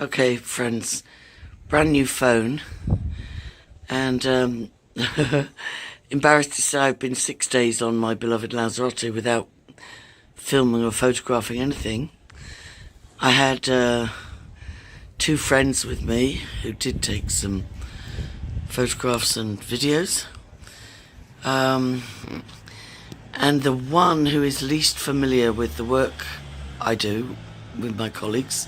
Okay, friends, brand new phone, and embarrassed to say I've been 6 days on my beloved Lanzarote without filming or photographing anything. I had two friends with me who did take some photographs and videos. And the one who is least familiar with the work I do with my colleagues,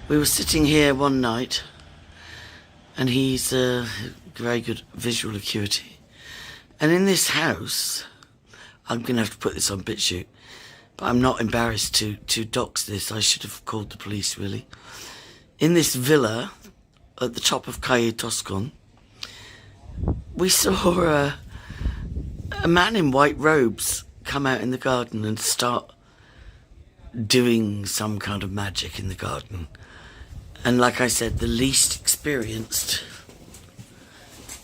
we were sitting here one night, and he's very good visual acuity. And in this house, I'm going to have to put this on BitChute, but I'm not embarrassed to dox this. I should have called the police, really. In this villa at the top of Calle Toscon, we saw a man in white robes come out in the garden and start doing some kind of magic in the garden. And like I said, the least experienced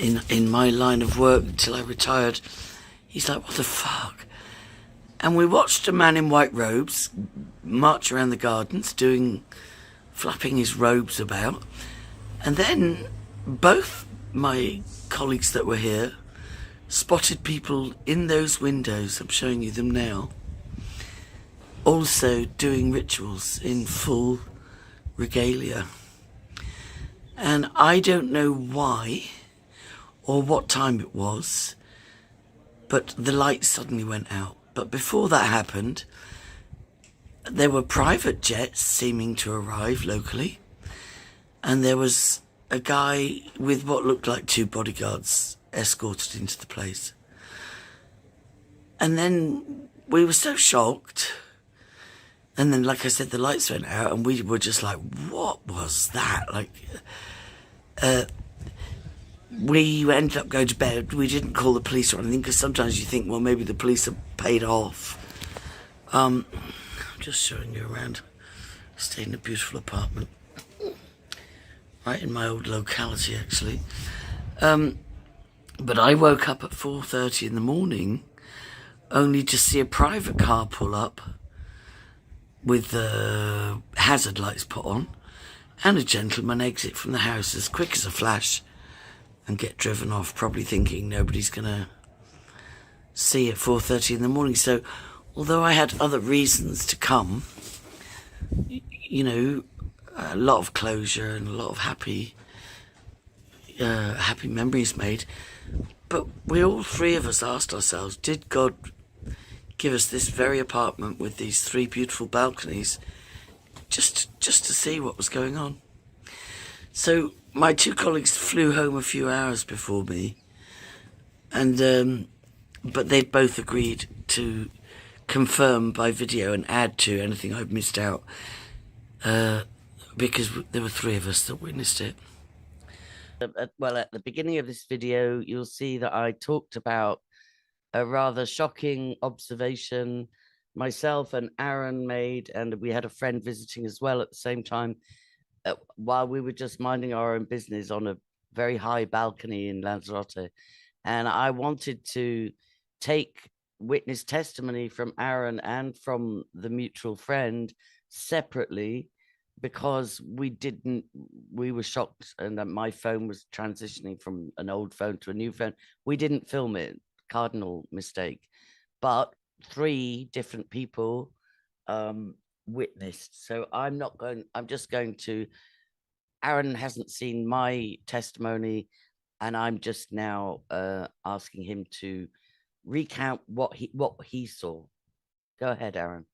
in my line of work until I retired, he's like, what the fuck? And we watched a man in white robes march around the gardens flapping his robes about. And then both my colleagues that were here spotted people in those windows, I'm showing you them now, also doing rituals in full regalia. And I don't know why or what time it was, but the lights suddenly went out. But before that happened, there were private jets seeming to arrive locally, and there was a guy with what looked like two bodyguards escorted into the place. And then we were so shocked. And then, like I said, the lights went out, and we were just like, what was that? We ended up going to bed. We didn't call the police or anything, because sometimes you think, well, maybe the police have paid off. I'm just showing you around. Stayed in a beautiful apartment. Right in my old locality, actually. But I woke up at 4:30 in the morning, only to see a private car pull up with the hazard lights put on, and a gentleman exit from the house as quick as a flash and get driven off, probably thinking nobody's gonna see at 4:30 in the morning. So although I had other reasons to come, you know, a lot of closure and a lot of happy memories made, but we all three of us asked ourselves, did God give us this very apartment with these three beautiful balconies just to see what was going on? So my two colleagues flew home a few hours before me, and but they both agreed to confirm by video and add to anything I've missed out, because there were three of us that witnessed it. Well, at the beginning of this video, you'll see that I talked about a rather shocking observation myself and Aaron made, and we had a friend visiting as well at the same time, while we were just minding our own business on a very high balcony in Lanzarote. And I wanted to take witness testimony from Aaron and from the mutual friend separately, because we were shocked, and my phone was transitioning from an old phone to a new phone. We didn't film it, cardinal mistake, but three different people witnessed. So I'm just going to, Aaron hasn't seen my testimony, and I'm just now asking him to recount what he saw. Go ahead, Aaron.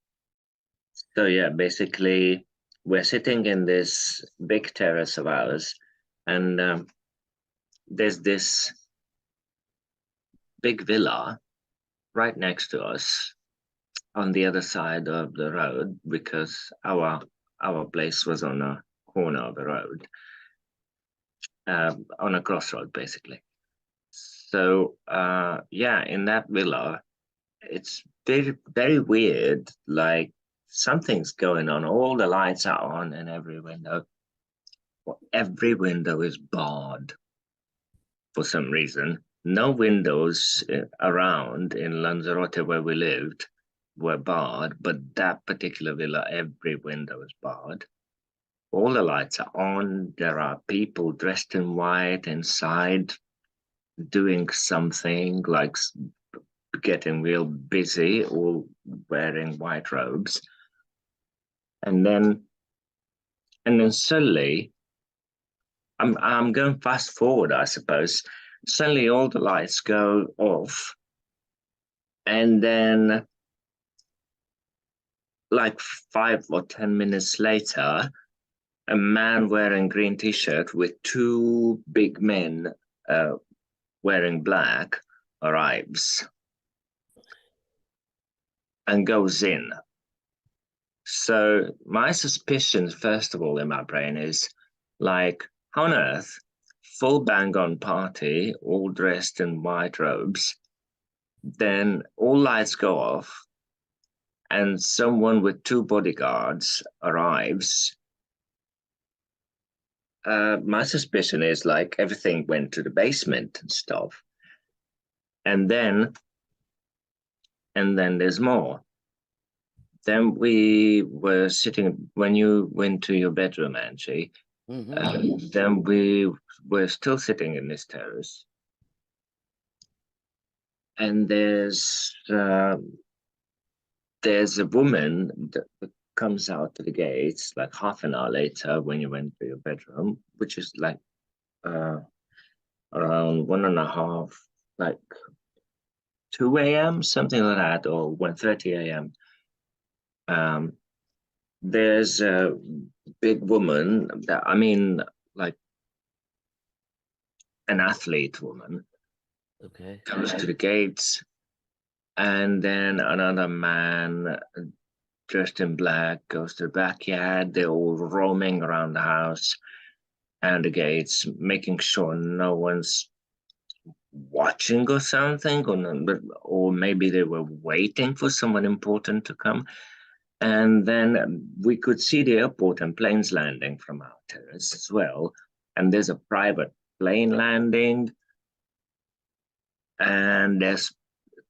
So yeah, basically we're sitting in this big terrace of ours, and there's this big villa right next to us on the other side of the road, because our place was on a corner of the road, on a crossroad basically. So yeah, in that villa, it's very, very weird. Like, something's going on. All the lights are on, and every window is barred for some reason. No windows around in Lanzarote where we lived were barred, but that particular villa, every window is barred. all the lights are on. There are people dressed in white inside doing something, like getting real busy, all wearing white robes. And then suddenly, I'm going fast forward, I suppose. Suddenly all the lights go off, and then like 5 or 10 minutes later, a man wearing green t-shirt with two big men wearing black arrives and goes in. So my suspicion, first of all, in my brain is like, how on earth, full bang-on party, all dressed in white robes, then all lights go off, and someone with two bodyguards arrives. My suspicion is like everything went to the basement and stuff. And then there's more. Then we were sitting, when you went to your bedroom, Angie, then we were still sitting in this terrace. And there's a woman that comes out to the gates like half an hour later when you went to your bedroom, which is like around 1:30, like 2 a.m., something like that, or 1:30 a.m. There's a big woman that, I mean, like an athlete woman, comes to the gates, and then another man dressed in black goes to the backyard. They're all roaming around the house and the gates, making sure no one's watching or something, or maybe they were waiting for someone important to come. And then we could see the airport and planes landing from our terrace as well. And there's a private plane landing, and there's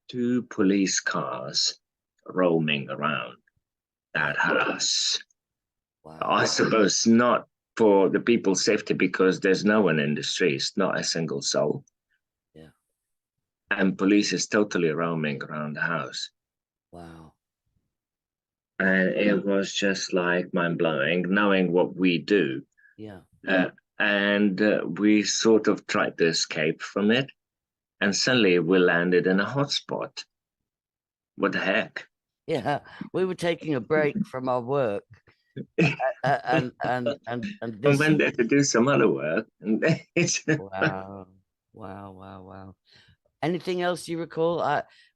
two police cars roaming around that house. Wow. I suppose not for the people's safety, because there's no one in the streets, not a single soul. Yeah. And police is totally roaming around the house. Wow. And it was just like mind-blowing, knowing what we do. Yeah. And we sort of tried to escape from it, and suddenly we landed in a hotspot. What the heck? Yeah, we were taking a break from our work, and this. went there to do some other work. Wow. Anything else you recall?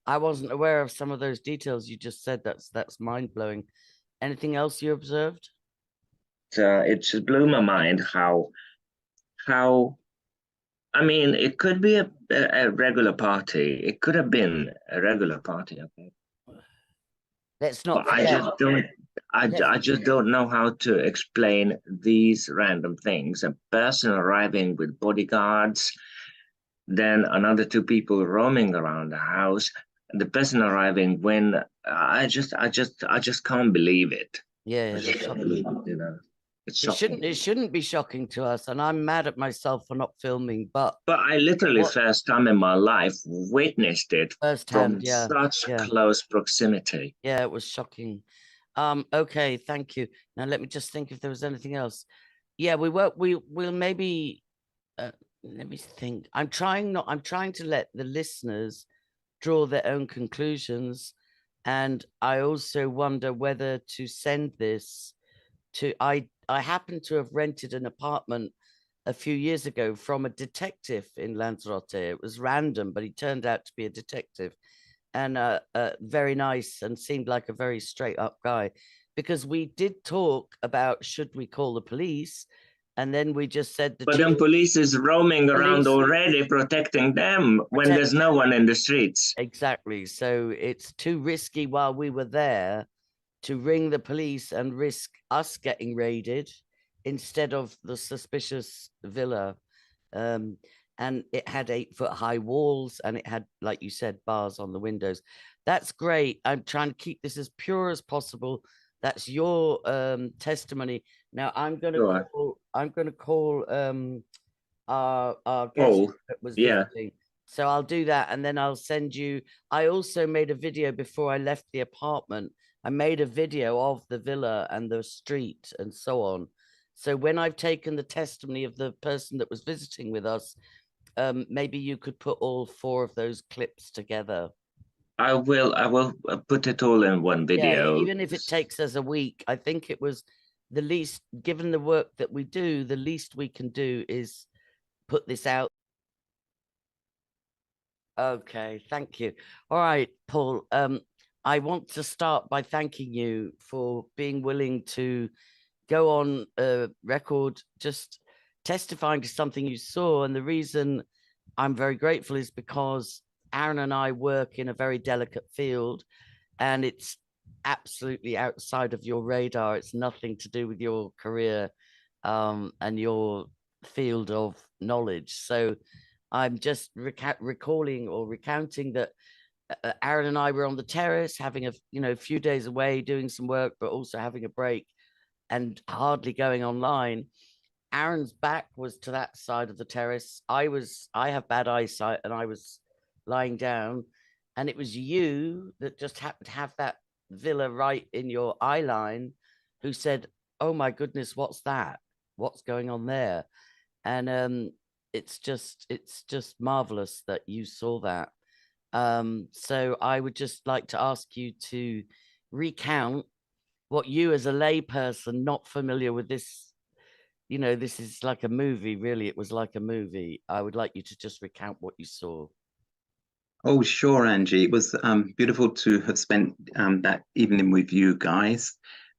I wasn't aware of some of those details you just said. That's mind-blowing. Anything else you observed? It just blew my mind how I mean, it could be a regular party. It could have been a regular party, okay? Let's not But I just don't know how to explain these random things. A person arriving with bodyguards, then another two people roaming around the house, and the person arriving when I just can't believe it. Yeah, you know, it's shocking. it shouldn't be shocking to us, and I'm mad at myself for not filming. But I literally first time in my life witnessed it firsthand, from such close proximity. Yeah, it was shocking. Okay, thank you. Now let me just think if there was anything else. Yeah, we'll maybe let me think. I'm trying to let the listeners draw their own conclusions, and I also wonder whether to send this to I happen to have rented an apartment a few years ago from a detective in Lanzarote. It was random, but he turned out to be a detective, and very nice, and seemed like a very straight up guy, because we did talk about should we call the police, and then we just said but then police is roaming around already, protecting them when there's no one in the streets. Exactly. So it's too risky while we were there to ring the police and risk us getting raided instead of the suspicious villa. And it had 8-foot high walls, and it had, like you said, bars on the windows. That's great. I'm trying to keep this as pure as possible, That's your testimony. Now Sure. I'm gonna call our guest Oh, that was yeah. visiting. So I'll do that, and then I'll send you. I also made a video before I left the apartment. I made a video of the villa and the street and so on. So when I've taken the testimony of the person that was visiting with us, maybe you could put all 4 of those clips together. I will put it all in one Yeah, video. even if it takes us a week, I think it was the least, given the work that we do, the least we can do is put this out. Okay, thank you. All right, Paul. I want to start by thanking you for being willing to go on record, just testifying to something you saw. And the reason I'm very grateful is because Aaron and I work in a very delicate field, and it's absolutely outside of your radar. It's nothing to do with your career and your field of knowledge. So I'm just recalling or recounting that Aaron and I were on the terrace having a few days away doing some work, but also having a break and hardly going online. Aaron's back was to that side of the terrace. I have bad eyesight and I was lying down, and it was you that just happened to have that villa right in your eye line who said, "Oh my goodness, what's that? What's going on there?" And it's just marvelous that you saw that. So I would just like to ask you to recount what you, as a layperson not familiar with this, this is like a movie, really. It was like a movie. I would like you to just recount what you saw. Oh, sure, Angie. It was beautiful to have spent that evening with you guys.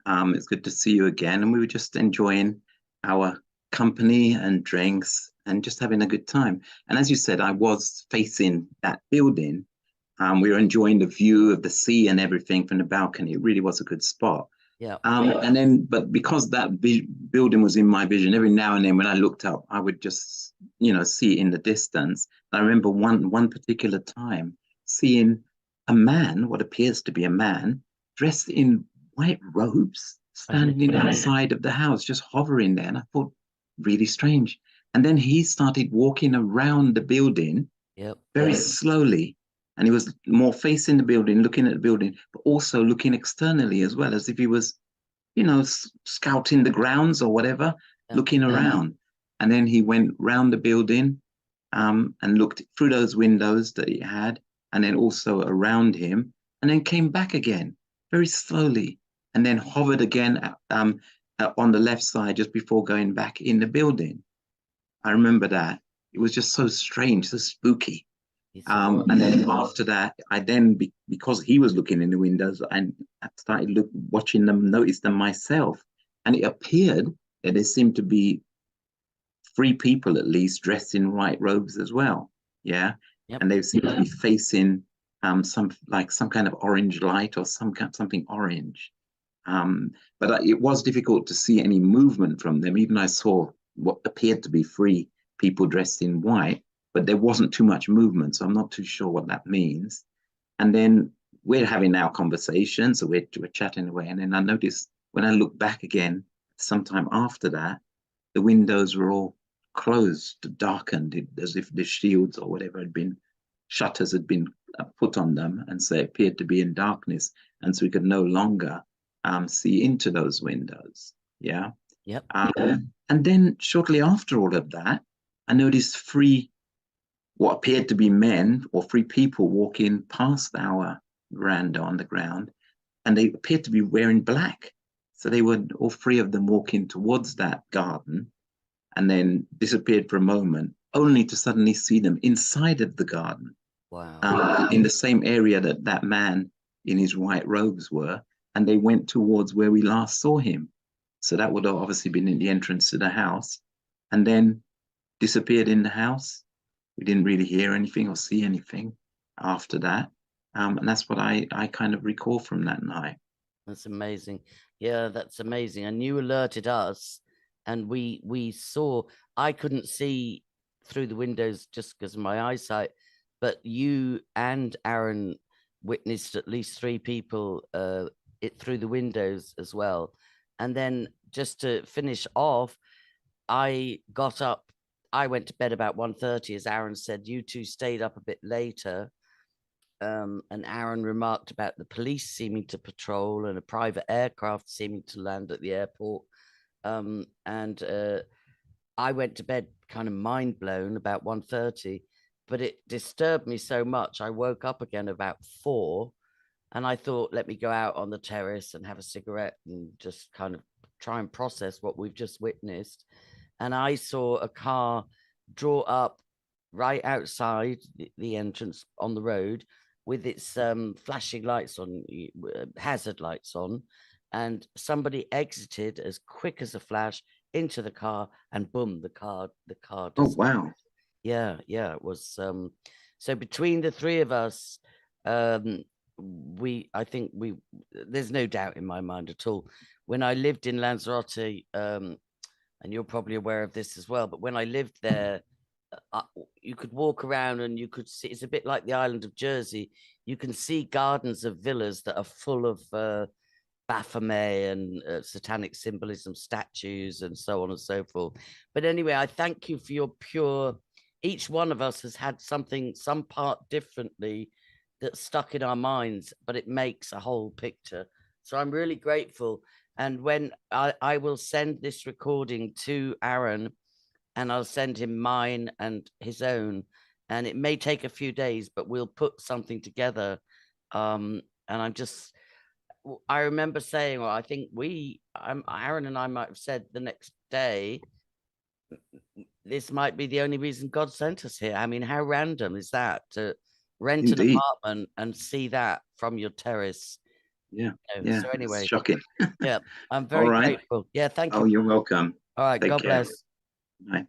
It's good to see you again. And we were just enjoying our company and drinks and just having a good time. And as you said, I was facing that building. We were enjoying the view of the sea and everything from the balcony. It really was a good spot. Yeah. And then, but because that building was in my vision, every now and then when I looked up, I would just, see it in the distance. I remember one particular time seeing a man, what appears to be a man, dressed in white robes, standing outside of the house, just hovering there. And I thought, really strange. And then he started walking around the building Yep. very slowly. And he was more facing the building, looking at the building, but also looking externally as well, as if he was, scouting the grounds or whatever, Yeah. looking around. And then he went round the building and looked through those windows that he had, and then also around him, and then came back again very slowly, and then hovered again on the left side just before going back in the building. I remember that. It was just so strange, so spooky. And then after that, I then, because he was looking in the windows, I started watching them, noticed them myself. And it appeared that there seemed to be 3 people at least dressed in white robes as well. Yeah. Yep. And they seemed to be facing some kind of orange light or something orange. But it was difficult to see any movement from them. Even I saw what appeared to be 3 people dressed in white, but there wasn't too much movement. So I'm not too sure what that means. And then we're having our conversation. So we're chatting away. And then I noticed when I looked back again, sometime after that, the windows were all closed, darkened, as if the shields or whatever shutters had been put on them. And so it appeared to be in darkness. And so we could no longer see into those windows. Yeah. Yep. And then shortly after all of that, I noticed 3 what appeared to be men or 3 people walking past our veranda on the ground, and they appeared to be wearing black. So they were all 3 of them walking towards that garden and then disappeared for a moment, only to suddenly see them inside of the garden. Wow. In the same area that man in his white robes were, and they went towards where we last saw him. So that would have obviously been in the entrance to the house, and then disappeared in the house. We didn't really hear anything or see anything after that. And that's what I kind of recall from that night. That's amazing. Yeah, that's amazing. And you alerted us, and we saw. I couldn't see through the windows just because of my eyesight, but you and Aaron witnessed at least 3 people it through the windows as well. And then just to finish off, I got up, I went to bed about 1:30, as Aaron said. You two stayed up a bit later. And Aaron remarked about the police seeming to patrol and a private aircraft seeming to land at the airport. I went to bed kind of mind blown about 1:30, but it disturbed me so much. I woke up again about 4, and I thought, let me go out on the terrace and have a cigarette and just kind of try and process what we've just witnessed. And I saw a car draw up right outside the entrance on the road with its flashing lights on, hazard lights on, and somebody exited as quick as a flash into the car, and boom, the car Oh, wow. yeah, it was so between the three of us, I think there's no doubt in my mind at all. When I lived in Lanzarote, and you're probably aware of this as well, but when I lived there, you could walk around and you could see, it's a bit like the island of Jersey. You can see gardens of villas that are full of Baphomet and satanic symbolism, statues, and so on and so forth. But anyway, I thank you for your pure, each one of us has had something, some part differently that stuck in our minds, but it makes a whole picture. So I'm really grateful. And when I will send this recording to Aaron, and I'll send him mine and his own, and it may take a few days, but we'll put something together. And I remember saying, well, I think Aaron and I might have said the next day, this might be the only reason God sent us here. I mean, how random is that, to rent Indeed. an apartment and see that from your terrace? Yeah. You know? Yeah. So anyway, it's shocking. yeah, I'm very All right. grateful. Yeah, thank you. Oh, you're welcome. All right, Take God care. bless. Bye.